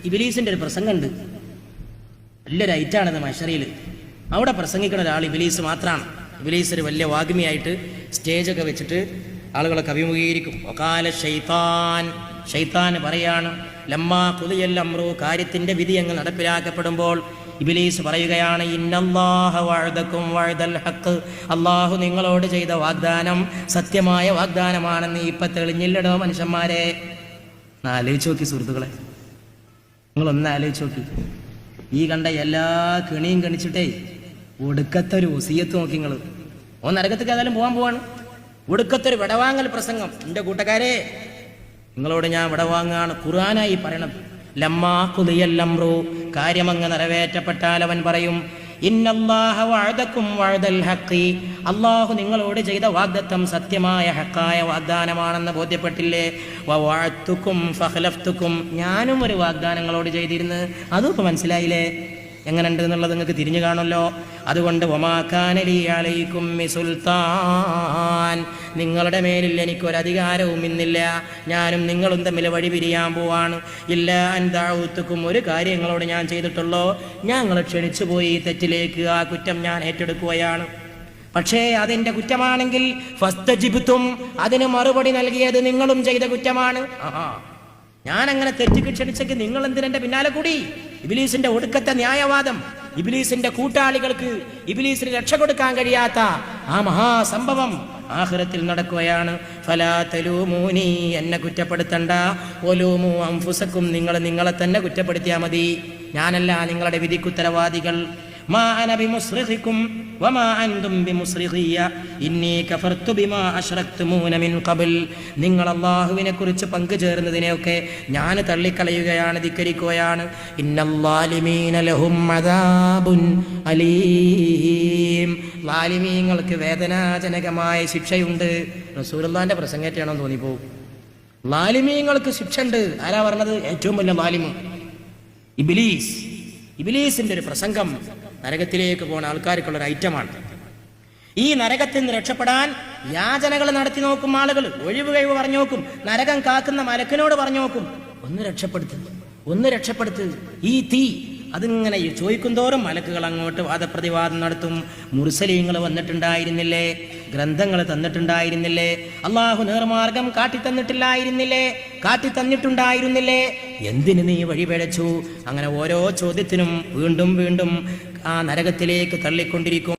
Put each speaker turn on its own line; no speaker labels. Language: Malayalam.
ഇബ്ലീസിന്റെ ഒരു പ്രസംഗമുണ്ട്, വലിയൊരു ഐറ്റാണത് മഹ്ശറിൽ. അവിടെ പ്രസംഗിക്കുന്ന ഒരാൾ ഇബ്ലീസ് മാത്രമാണ്. ഇബ്ലീസ് ഒരു വലിയ വാഗ്മിയായിട്ട് സ്റ്റേജൊക്കെ വെച്ചിട്ട് ആളുകളൊക്കെ അഭിമുഖീകരിക്കും. ഒകാല ഷൈത്താൻ പറയാണ്, ലമ്മാ ഖുദിയൽ അംറു, കാര്യത്തിന്റെ വിധി അങ്ങ് നടപ്പിലാക്കപ്പെടുമ്പോൾ ഇബ്ലീസ് പറയുകയാണ്, ഇന്നല്ലാഹ വഅദകും വഅദൽ ഹഖ്, അല്ലാഹു നിങ്ങളോട് ചെയ്ത വാഗ്ദാനം സത്യമായ വാഗ്ദാനമാണെന്ന് ഇപ്പൊ തെളിഞ്ഞില്ലടോ മനുഷ്യന്മാരെ. ആലോചിച്ച് നോക്കി സുഹൃത്തുക്കളെ, നിങ്ങളൊന്ന് ആലോചിച്ച് നോക്കി. ഈ കണ്ട എല്ലാ കെണിയും കണിച്ചിട്ടേ ഒടുക്കത്തൊരു വസിയത്ത് നോക്കി. നിങ്ങൾ നരകത്തേക്ക് ഏതായാലും പോകാൻ പോവാണ്. ഒടുക്കത്തൊരു വിടവാങ്ങൽ പ്രസംഗം. എൻ്റെ കൂട്ടുകാരെ, നിങ്ങളോട് ഞാൻ വിടവാങ്ങാണ്. ഖുർആനായി പറയണത്, ലമ്മാ ഖുദിയൽ അംറു, കാര്യമങ്ങ് നിറവേറ്റപ്പെട്ടാൽ അവൻ പറയും, ഇന്നല്ലാഹ വഅദകും വഅദൽ ഹഖ്, അല്ലാഹു നിങ്ങളോട് ചെയ്ത വാഗ്ദത്തം സത്യമായ ഹക്കായ വാഗ്ദാനമാണെന്ന് ബോധ്യപ്പെട്ടില്ലേ? വവഅദ്തുകും ഫഖലഫ്തുകും, ഞാനും ഒരു വാഗ്ദാനങ്ങളോട് ചെയ്തിരുന്നു, അതും ഇപ്പൊ മനസ്സിലായില്ലേ എങ്ങനെയുണ്ട് എന്നുള്ളത് നിങ്ങൾക്ക് തിരിഞ്ഞു കാണുമല്ലോ. അതുകൊണ്ട് വമാ കാന ലീ അലൈക്കും മിൻ സുൽത്താൻ, നിങ്ങളുടെ മേലിൽ എനിക്കൊരധികാരവും ഇന്നില്ല, ഞാനും നിങ്ങളും തമ്മിൽ വഴി പിരിയാൻ പോവാണ്. ഇല്ല അൻ ദഅഉതുകും, ഒരു കാര്യങ്ങളോട് ഞാൻ ചെയ്തിട്ടുള്ളൂ, ഞങ്ങളെ ക്ഷണിച്ചു പോയി തെറ്റിലേക്ക്, ആ കുറ്റം ഞാൻ ഏറ്റെടുക്കുകയാണ്. പക്ഷേ അതെന്റെ കുറ്റമാണെങ്കിൽ ഫസ്തജിബ്തും, അതിന് മറുപടി നൽകിയത് നിങ്ങളും ചെയ്ത കുറ്റമാണ്. ഞാൻ അങ്ങനെ തെറ്റിക്ക് ക്ഷണിച്ചെങ്കിൽ നിങ്ങൾ എന്തിനെന്റെ പിന്നാലെ കൂടി? ഇബ്ലീസിന്റെ ഒടുക്കത്തെ ന്യായവാദം, ഇബ്ലീസിന്റെ കൂട്ടാളികൾക്ക് ഇബ്ലീസിന് രക്ഷ കൊടുക്കാൻ കഴിയാത്ത ആ മഹാസംഭവം ആഖിറത്തിൽ നടക്കുകയാണ്. ഫലാ തലൂമൂനി, എന്നെ കുറ്റപ്പെടുത്തണ്ട, വലൂമു അൻഫുസക്കും, നിങ്ങൾ നിങ്ങളെ തന്നെ കുറ്റപ്പെടുത്തിയാൽ മതി, ഞാനല്ല നിങ്ങളുടെ വിധിക്കുത്തരവാദികൾ. മാ അന ബിമുസ്രിഖികും വമാ അൻതും ബിമുസ്രിഖിയ ഇന്നി കഫർതു ബിമാ അശ്റക്തുമൂന മിൻ ഖബൽ, നിങ്ങൾ അല്ലാഹുവിനെ കുറിച്ച് പങ്കുചേർന്നതിനെയൊക്കെ ഞാൻ തള്ളിക്കളയുകയാണ്, ധിക്കരിക്കുകയാണ്. ഇന്നല്ലാലിമീന ലഹും അദാബുൻ അലീം, ലാലിമീങ്ങൾക്ക് വേദനാജനകമായ ശിക്ഷയുണ്ട്. റസൂലുള്ളാഹിന്റെ പ്രസംഗേറ്റാണെന്ന് തോന്നിപ്പോകും. ലാലിമീങ്ങൾക്ക് ശിക്ഷയുണ്ട്. ആരാ പറഞ്ഞത്? ഏറ്റവും വലിയ ലാലിമ് ഇബ്ലീസ്. ഇബ്ലീസിന്റെ ഒരു പ്രസംഗം നരകത്തിലേക്ക് പോകുന്ന ആൾക്കാർക്കുള്ളൊരു ഐറ്റമാണ്. ഈ നരകത്തിൽ നിന്ന് രക്ഷപ്പെടാൻ യാചനകൾ നടത്തി നോക്കും ആളുകൾ, ഒഴിവ് കഴിവ് പറഞ്ഞു നോക്കും, നരകം കാക്കുന്ന മലക്കിനോട് പറഞ്ഞു നോക്കും, ഒന്ന് രക്ഷപ്പെടുത്ത് ഈ തീ. അതിങ്ങനെ ചോദിക്കും തോറും മലക്കുകൾ അങ്ങോട്ട് വാദപ്രതിവാദം നടത്തും. മുർസലീങ്ങൾ വന്നിട്ടുണ്ടായിരുന്നില്ലേ? ഗ്രന്ഥങ്ങൾ തന്നിട്ടുണ്ടായിരുന്നില്ലേ? അള്ളാഹു നേർമാർഗം കാട്ടിത്തന്നിട്ടുണ്ടായിരുന്നില്ലേ? എന്തിന് നീ വഴിപിഴച്ചു? അങ്ങനെ ഓരോ ചോദ്യത്തിനും വീണ്ടും വീണ്ടും ആ നരകത്തിലേക്ക് തള്ളിക്കൊണ്ടിരിക്കും.